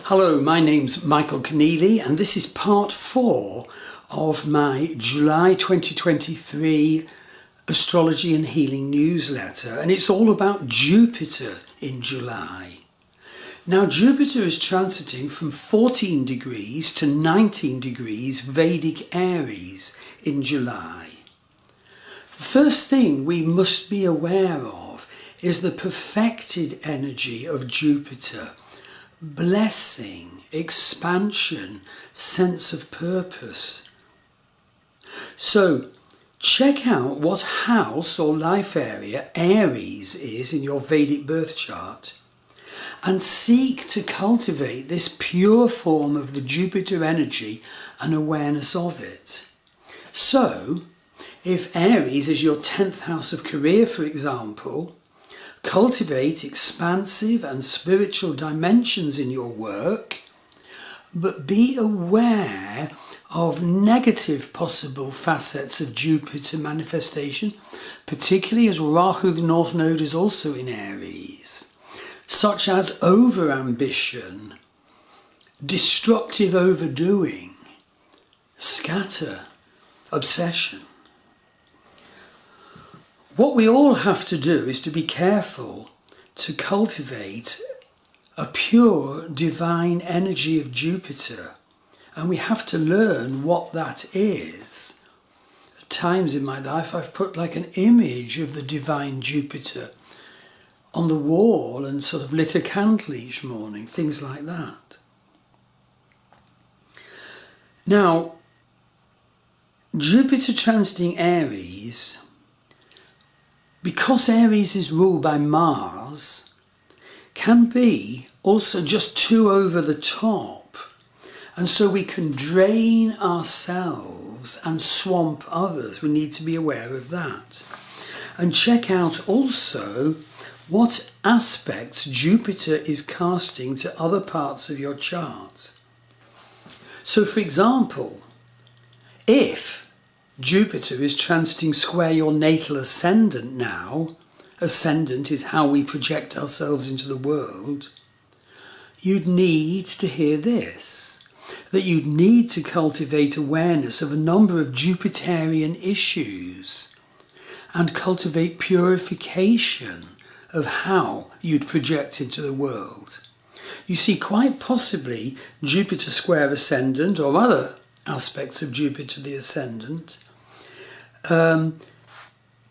Hello, my name's Michael Conneely and this is part 4 of my July 2023 Astrology and Healing newsletter, and it's all about Jupiter in July. Now Jupiter is transiting from 14 degrees to 19 degrees Vedic Aries in July. The first thing we must be aware of is the perfected energy of Jupiter. Blessing, expansion, sense of purpose. So check out what house or life area Aries is in your Vedic birth chart and seek to cultivate this pure form of the Jupiter energy and awareness of it. So if Aries is your 10th house of career, for example, cultivate expansive and spiritual dimensions in your work, but be aware of negative possible facets of Jupiter manifestation, particularly as Rahu, the North Node, is also in Aries, such as over-ambition, destructive overdoing, scatter, obsession. What we all have to do is to be careful to cultivate a pure divine energy of Jupiter, and we have to learn what that is. At times in my life I've put like an image of the divine Jupiter on the wall and sort of lit a candle each morning, things like that. Now, Jupiter transiting Aries, because Aries is ruled by Mars, can be also just too over the top. And so we can drain ourselves and swamp others. We need to be aware of that. And check out also what aspects Jupiter is casting to other parts of your chart. So for example, if Jupiter is transiting square your natal ascendant now, ascendant is how we project ourselves into the world, you'd need to hear this, that you'd need to cultivate awareness of a number of Jupiterian issues and cultivate purification of how you'd project into the world. You see, quite possibly Jupiter square ascendant or other aspects of Jupiter the ascendant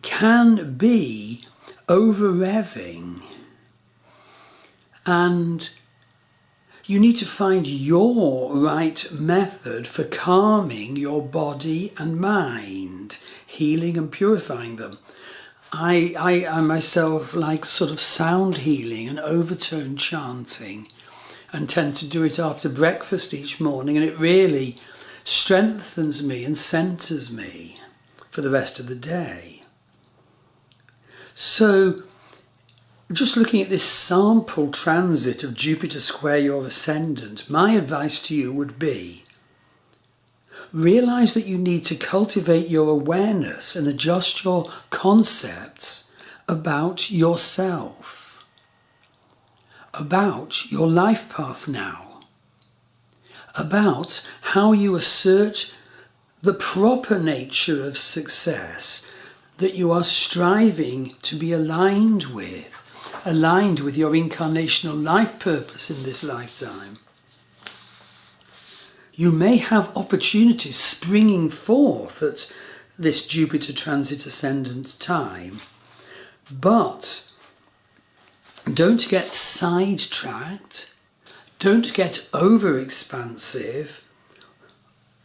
can be over-revving, and you need to find your right method for calming your body and mind, healing and purifying them. I myself like sort of sound healing and overtone chanting, and tend to do it after breakfast each morning, and it really strengthens me and centers me for the rest of the day. So just looking at this sample transit of Jupiter square your ascendant, my advice to you would be, realize that you need to cultivate your awareness and adjust your concepts about yourself, about your life path now, about how you assert the proper nature of success that you are striving to be aligned with your incarnational life purpose in this lifetime. You may have opportunities springing forth at this Jupiter transit ascendant time, but don't get sidetracked, don't get over-expansive,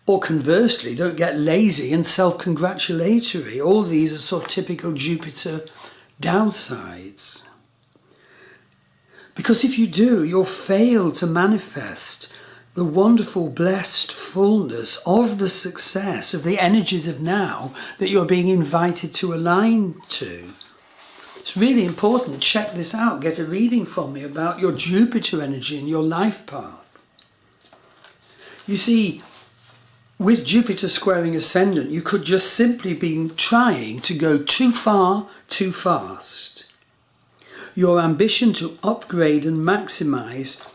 or conversely, don't get lazy and self-congratulatory. All these are sort of typical Jupiter downsides. Because if you do, you'll fail to manifest the wonderful, blessed fullness of the success of the energies of now that you're being invited to align to. It's really important. Check this out. Get a reading from me about your Jupiter energy and your life path. You see, with Jupiter squaring ascendant, you could just simply be trying to go too far, too fast. Your ambition to upgrade and maximize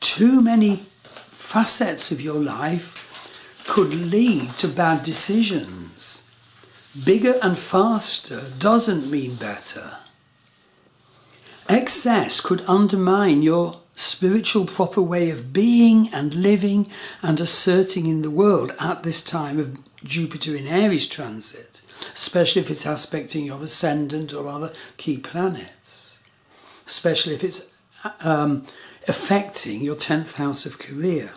too many facets of your life could lead to bad decisions. Bigger and faster doesn't mean better. Excess could undermine your spiritual proper way of being and living and asserting in the world at this time of Jupiter in Aries transit, especially if it's aspecting your ascendant or other key planets, especially if it's affecting your 10th house of career.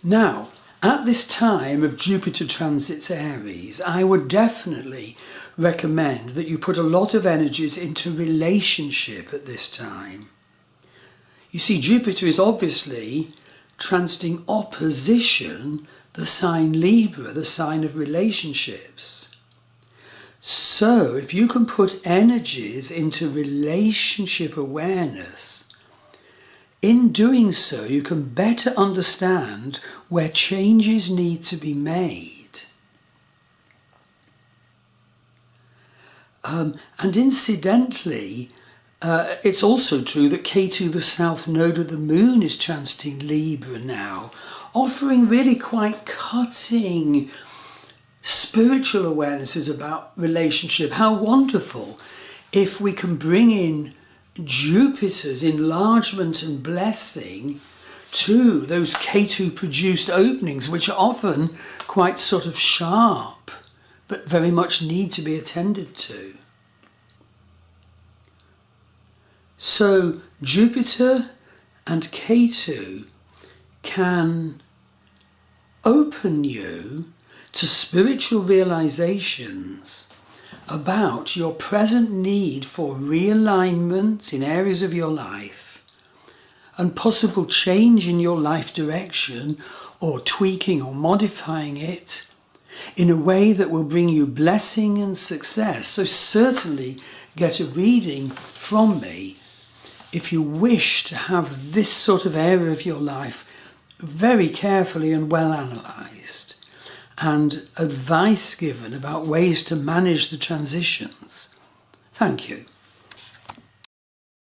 Now, at this time of Jupiter transits Aries, I would definitely recommend that you put a lot of energies into relationship at this time. You see, Jupiter is obviously transiting opposition the sign Libra, the sign of relationships. So if you can put energies into relationship awareness, in doing so you can better understand where changes need to be made. And incidentally, it's also true that Ketu, the south node of the moon, is transiting Libra now, offering really quite cutting spiritual awarenesses about relationship. How wonderful if we can bring in Jupiter's enlargement and blessing to those Ketu-produced openings, which are often quite sort of sharp, but very much need to be attended to. So Jupiter and Ketu can open you to spiritual realizations about your present need for realignment in areas of your life and possible change in your life direction, or tweaking or modifying it in a way that will bring you blessing and success. So certainly get a reading from me if you wish to have this sort of area of your life very carefully and well analysed, and advice given about ways to manage the transitions. Thank you.